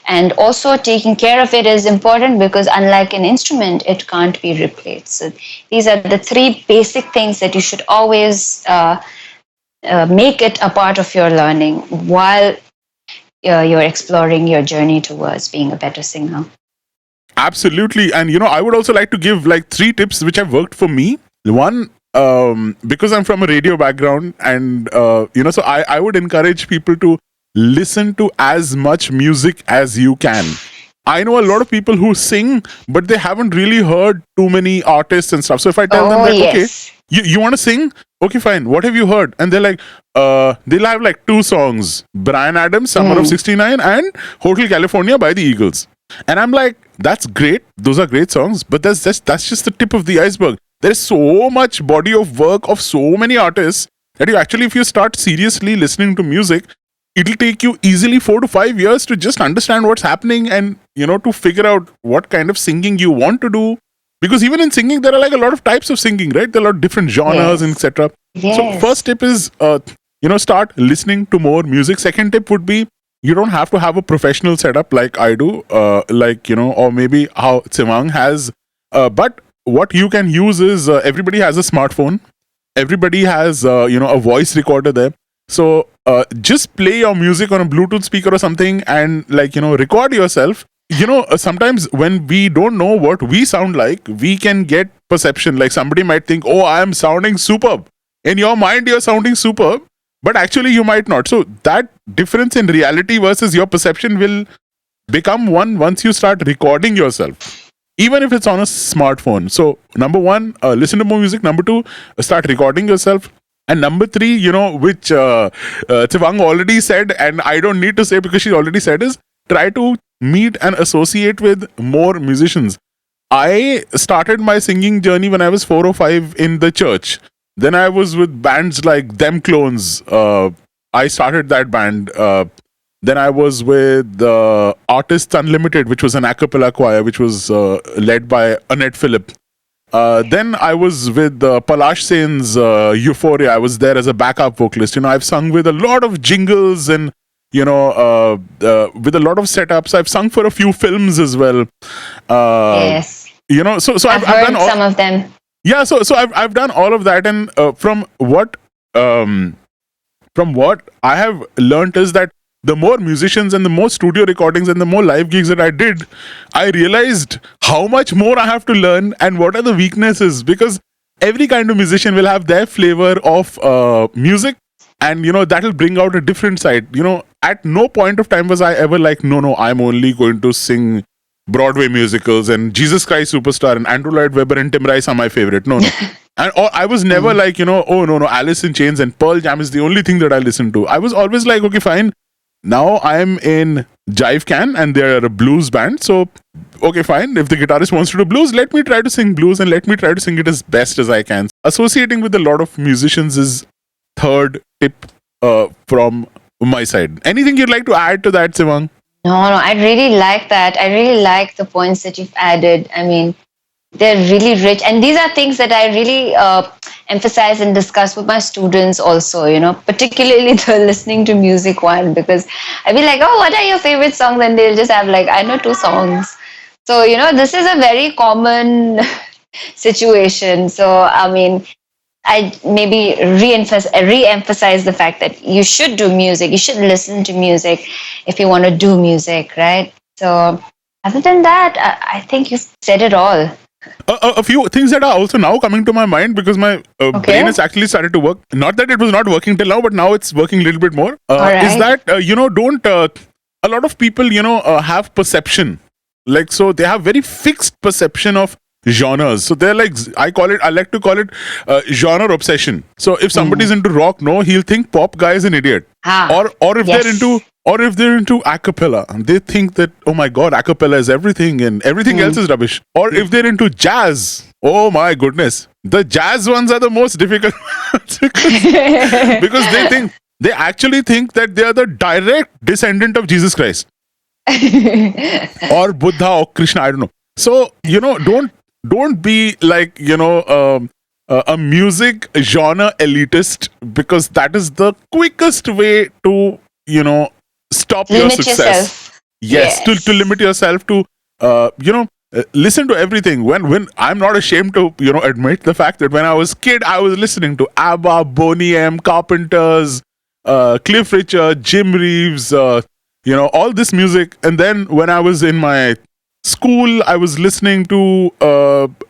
And also taking care of it is important, because unlike an instrument, it can't be replaced. So these are the 3 basic things that you should always make it a part of your learning while you're exploring your journey towards being a better singer. Absolutely. And I would also like to give like 3 tips which have worked for me. One, because I'm from a radio background, and so I would encourage people to listen to as much music as you can. I know a lot of people who sing, but they haven't really heard too many artists and stuff. So if I tell them that, Yes. okay, you want to sing? Okay, fine. What have you heard? And they're like, they'll have like 2 songs: Bryan Adams, Summer of '69, and Hotel California by the Eagles. And I'm like, that's great. Those are great songs, but that's just the tip of the iceberg. There is so much body of work of so many artists that you actually, if you start seriously listening to music, it'll take you easily 4 to 5 years to just understand what's happening, and to figure out what kind of singing you want to do. Because even in singing, there are like a lot of types of singing, right? There are a lot of different genres, and etc. Yes. So first tip is, start listening to more music. Second tip would be, you don't have to have a professional setup like I do, or maybe how Tsewang has. But what you can use is, everybody has a smartphone. everybody has a voice recorder there. So just play your music on a Bluetooth speaker or something, and record yourself. Sometimes when we don't know what we sound like, we can get perception. Like somebody might think, oh, I am sounding superb. In your mind, you're sounding superb, but actually you might not. So that difference in reality versus your perception will become one once you start recording yourself, even if it's on a smartphone. So number one, listen to more music. Number two, start recording yourself. And number three, which Tsewang already said, and I don't need to say because she already said, is try to meet and associate with more musicians. I started my singing journey when I was 4 or 5 in the church. Then I was with bands like Them Clones. I started that band. Then I was with Artists Unlimited, which was an a cappella choir, which was led by Annette Phillip. Then I was with Palash Sen's Euphoria. I was there as a backup vocalist. I've sung with a lot of jingles and with a lot of setups. I've sung for a few films as well. Yes. So I've heard done some of them. Yeah, so I've done all of that, and from what I have learned is that the more musicians and the more studio recordings and the more live gigs that I did, I realized how much more I have to learn and what are the weaknesses, because every kind of musician will have their flavor of music, and that'll bring out a different side. At no point of time was I ever like, no, I'm only going to sing Broadway musicals and Jesus Christ Superstar and Andrew Lloyd Webber and Tim Rice are my favorite. No. And I was never like, oh no, Alice in Chains and Pearl Jam is the only thing that I listen to. I was always like, okay, fine. Now I'm in Jive Can and they're a blues band. So, okay, fine. If the guitarist wants to do blues, let me try to sing blues and let me try to sing it as best as I can. Associating with a lot of musicians is third tip from my side. Anything you'd like to add to that, Tsewang? No, I really like that. I really like the points that you've added. I mean, they're really rich. And these are things that I really emphasize and discuss with my students also, particularly the listening to music one, because I'll be like, oh, what are your favorite songs? And they'll just have like, I know 2 songs. So, this is a very common situation. So, I mean, I maybe re-emphasize the fact that you should do music. You should listen to music if you want to do music, right? So other than that, I think you've said it all. A few things that are also now coming to my mind because my brain has actually started to work. Not that it was not working till now, but now it's working a little bit more. Is that, don't... a lot of people, have perception. Like, so they have very fixed perception of genres. So they're like, I like to call it genre obsession. So if somebody's into rock, no, he'll think pop guy is an idiot. Or if they're into a cappella, they think that, oh my god, a cappella is everything and everything else is rubbish. Or if they're into jazz, oh my goodness, the jazz ones are the most difficult because they actually think that they are the direct descendant of Jesus Christ or Buddha or Krishna, I don't know. So don't be like a music genre elitist, because that is the quickest way to stop your success. Yourself. Yes. To limit yourself to listen to everything. When I'm not ashamed to admit the fact that when I was kid I was listening to ABBA, Boney M, Carpenters, Cliff Richard, Jim Reeves, all this music. And then when I was in my school, I was listening to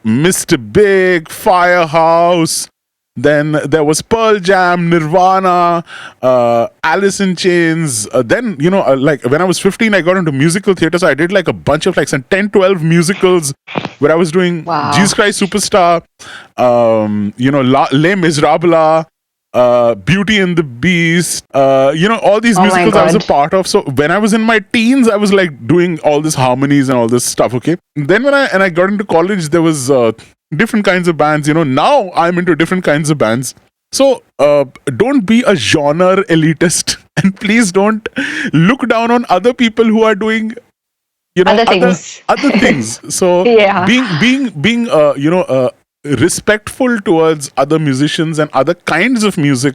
Mr. Big, Firehouse. Then there was Pearl Jam, Nirvana, Alice in Chains. Then, like when I was 15, I got into musical theater. So I did like a bunch of like some 10, 12 musicals where I was doing Jesus Christ Superstar, Les Miserables, Beauty and the Beast, all these musicals I was a part of. So when I was in my teens, I was like doing all this harmonies and all this stuff. Okay. Then when I got into college, there was different kinds of bands. Now I'm into different kinds of bands. So don't be a genre elitist, and please don't look down on other people who are doing other things. So being respectful towards other musicians and other kinds of music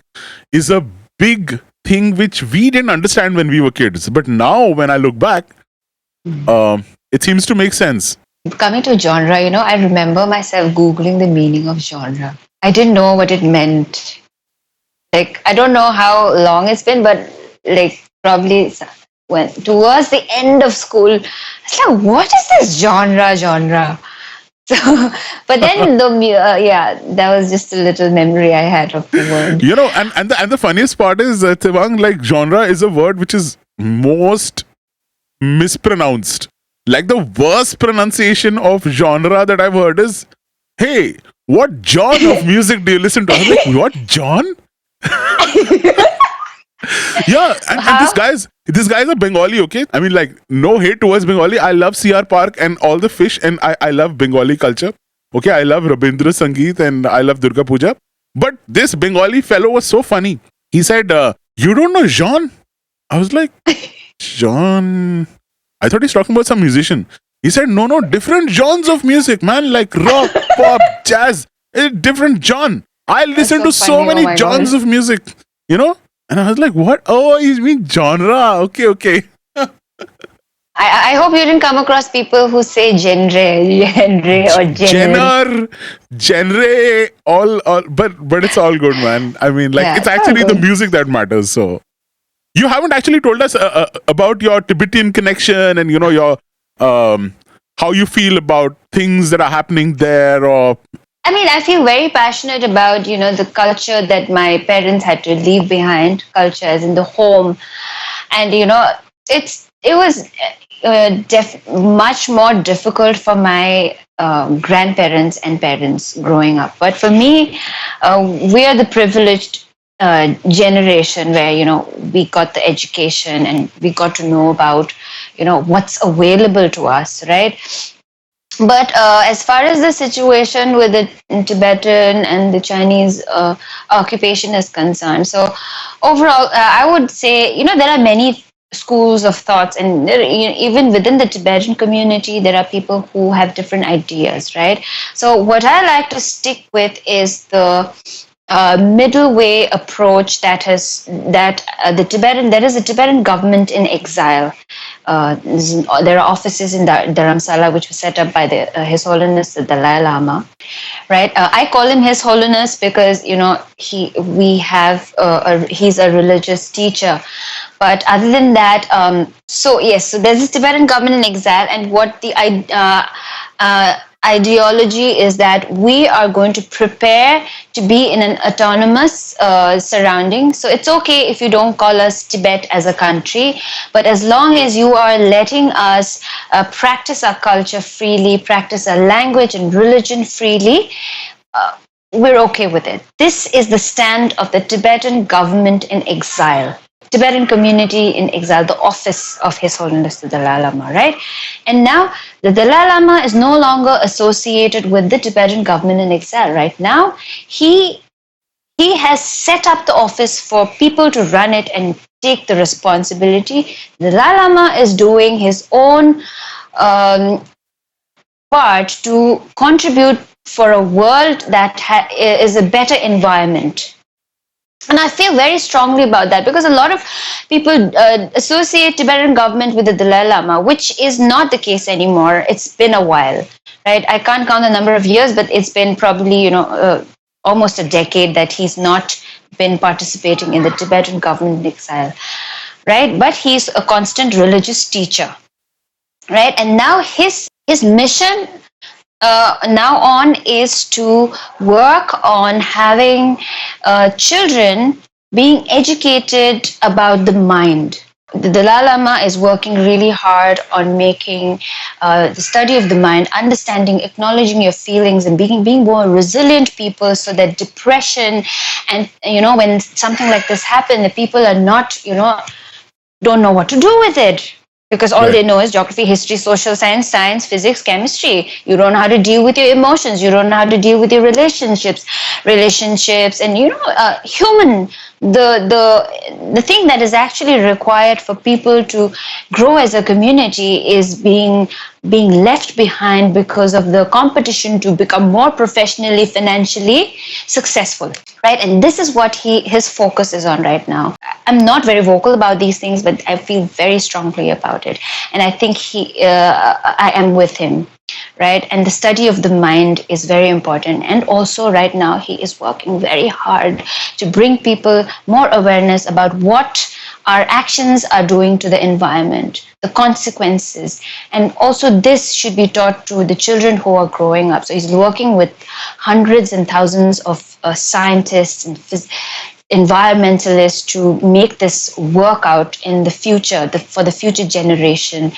is a big thing which we didn't understand when we were kids, but now when I look back, it seems to make sense. Coming to genre, I remember myself Googling the meaning of genre. I didn't know what it meant. Like, I don't know how long it's been, but like probably when towards the end of school, it's like, what is this genre? So, but then yeah, that was just a little memory I had of the word. And the funniest part is Tsewang, like genre is a word which is most mispronounced. Like the worst pronunciation of genre that I've heard is, "Hey, what genre of music do you listen to?" I was like, "What John?" Yeah, and this guy's a Bengali, okay? I mean, like, no hate towards Bengali. I love CR Park and all the fish, and I love Bengali culture. Okay, I love Rabindra Sangeet and I love Durga Puja. But this Bengali fellow was so funny. He said, "You don't know Jean?" I was like, "Jean?" I thought he's talking about some musician. He said, "No, different genres of music, man, like rock, pop, jazz, different genre. I listen to so funny. many Oh genres of music, you know?" And I was like, "What? Oh, you mean genre? Okay." I hope you didn't come across people who say genre or genre. Genre, all, but it's all good, man. I mean, like, Yeah, it's it's all actually the good. music that matters. So you haven't actually told us about your Tibetan connection and your how you feel about things that are happening there, or I mean, I feel very passionate about, the culture that my parents had to leave behind, culture as in the home. And, it was much more difficult for my grandparents and parents growing up. But for me, we are the privileged generation where, we got the education and we got to know about, what's available to us, right? But as far as the situation with the Tibetan and the Chinese occupation is concerned, so overall, I would say, there are many schools of thoughts, and even within the Tibetan community, there are people who have different ideas, right? So what I like to stick with is the middle way approach that there is a Tibetan government in exile. There are offices in Dharamsala which were set up by His Holiness the Dalai Lama, right? I call him His Holiness because he's a religious teacher. But other than that, so there's this Tibetan government in exile, and what the ideology is that we are going to prepare to be in an autonomous surrounding. So it's okay if you don't call us Tibet as a country, but as long as you are letting us practice our culture freely, practice our language and religion freely, we're okay with it. This is the stand of the Tibetan government in exile. Tibetan community in exile, the office of His Holiness the Dalai Lama, right? And now the Dalai Lama is no longer associated with the Tibetan government in exile. Right now, he has set up the office for people to run it and take the responsibility. The Dalai Lama is doing his own part to contribute for a world that is a better environment. And I feel very strongly about that because a lot of people associate Tibetan government with the Dalai Lama, which is not the case anymore. It's been a while, right? I can't count the number of years, but it's been probably, almost a decade that he's not been participating in the Tibetan government in exile, right? But he's a constant religious teacher, right? And now his mission now on is to work on having children being educated about the mind. The Dalai Lama is working really hard on making the study of the mind, understanding, acknowledging your feelings, and being more resilient people, so that depression and when something like this happens, the people are not don't know what to do with it. Because all they know is geography, history, social science, physics, chemistry. You don't know how to deal with your emotions. You don't know how to deal with your relationships, and human. The thing that is actually required for people to grow as a community is being left behind because of the competition to become more professionally, financially successful, right? And this is what his focus is on right now. I'm not very vocal about these things, but I feel very strongly about it, and I think I am with him. right? And the study of the mind is very important. And also, right now, he is working very hard to bring people more awareness about what our actions are doing to the environment, the consequences. And also, this should be taught to the children who are growing up. So, he's working with hundreds and thousands of scientists and environmentalists to make this work out in the future, for the future generation,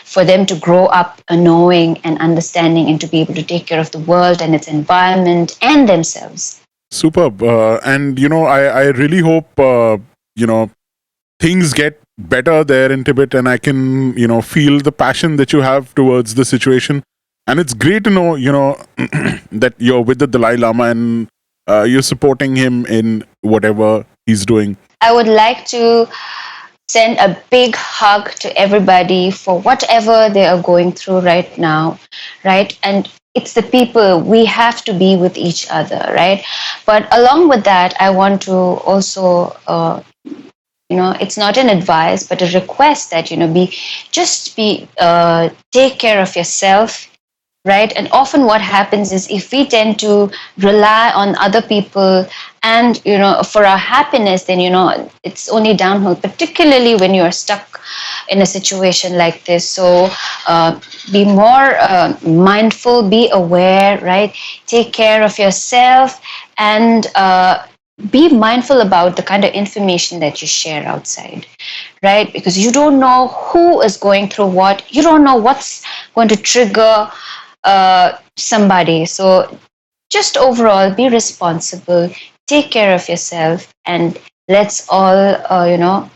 for them to grow up knowing and understanding and to be able to take care of the world and its environment and themselves. Superb. And, I really hope, things get better there in Tibet, and I can, feel the passion that you have towards the situation. And it's great to know, that you're with the Dalai Lama and you're supporting him in whatever he's doing. I would like to send a big hug to everybody for whatever they are going through right now, right? And it's the people, we have to be with each other, right? But along with that, I want to also it's not an advice but a request that take care of yourself, right? And often what happens is, if we tend to rely on other people and for our happiness, then it's only downhill, particularly when you are stuck in a situation like this. So be more mindful, be aware, right? Take care of yourself, and be mindful about the kind of information that you share outside, right? Because you don't know who is going through what. You don't know what's going to trigger somebody. So just overall, be responsible, take care of yourself, and let's all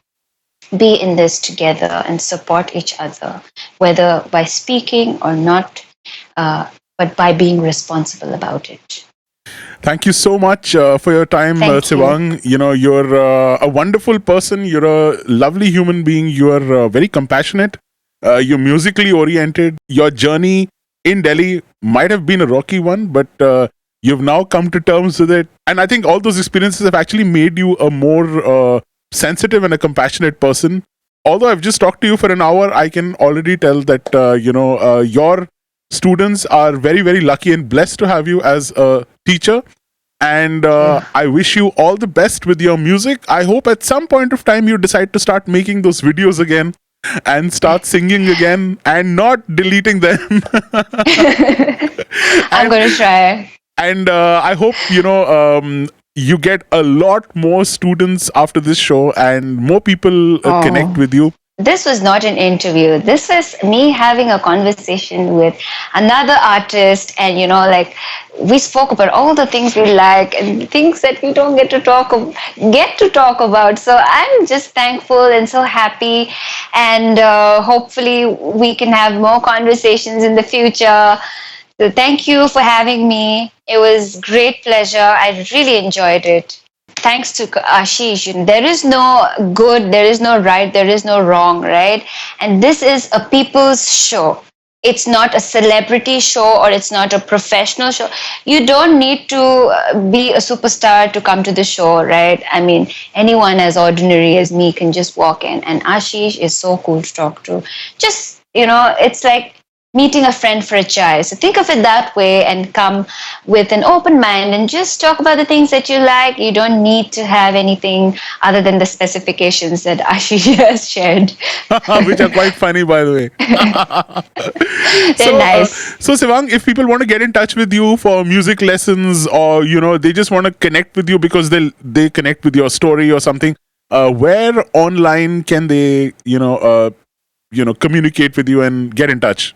be in this together and support each other, whether by speaking or not, but by being responsible about it. Thank you so much for your time, Tsewang. You're a wonderful person. You're a lovely human being. You're very compassionate. You're musically oriented. Your journey in Delhi might have been a rocky one, but you've now come to terms with it. And I think all those experiences have actually made you a more sensitive and a compassionate person. Although I've just talked to you for an hour, I can already tell that, your students are very, very lucky and blessed to have you as a teacher. And I wish you all the best with your music. I hope at some point of time you decide to start making those videos again and start singing again and not deleting them. I'm going to try. And I hope, you get a lot more students after this show and more people connect with you. This was not an interview. This is me having a conversation with another artist, and we spoke about all the things we like and things that we don't get to talk about. So I'm just thankful and so happy, and hopefully we can have more conversations in the future. So thank you for having me. It was great pleasure. I really enjoyed it. Thanks to Ashish, there is no good, there is no right, there is no wrong, right? And this is a people's show. It's not a celebrity show, or it's not a professional show. You don't need to be a superstar to come to the show, right? I mean, anyone as ordinary as me can just walk in, and Ashish is so cool to talk to. Just, it's like meeting a friend for a chai. So think of it that way and come with an open mind and just talk about the things that you like. You don't need to have anything other than the specifications that Ashish has shared. Which are quite funny, by the way. They're nice. So Tsewang, if people want to get in touch with you for music lessons, or they just want to connect with you because they connect with your story or something, where online can they communicate with you and get in touch?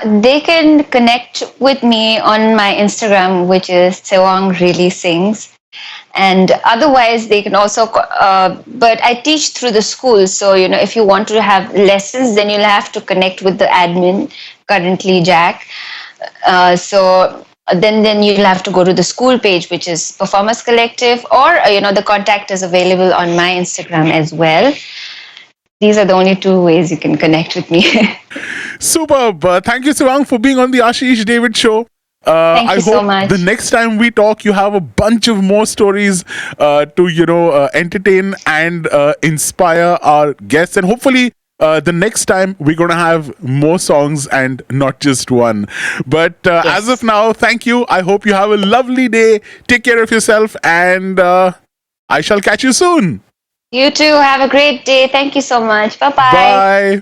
They can connect with me on my Instagram, which is Tsewang Really Sings. And otherwise, they can also, but I teach through the school. So, if you want to have lessons, then you'll have to connect with the admin, currently Jack. So then you'll have to go to the school page, which is Performers Collective, or, the contact is available on my Instagram as well. These are the only two ways you can connect with me. Superb. Thank you, Tsewang, for being on the Ashish Ddavidd show. Thank you I hope so much. the next time we talk, you have a bunch of more stories to entertain and inspire our guests, and hopefully the next time we're going to have more songs and not just one. But as of now, thank you. I hope you have a lovely day. Take care of yourself, and I shall catch you soon. You too. Have a great day. Thank you so much. Bye bye. Bye.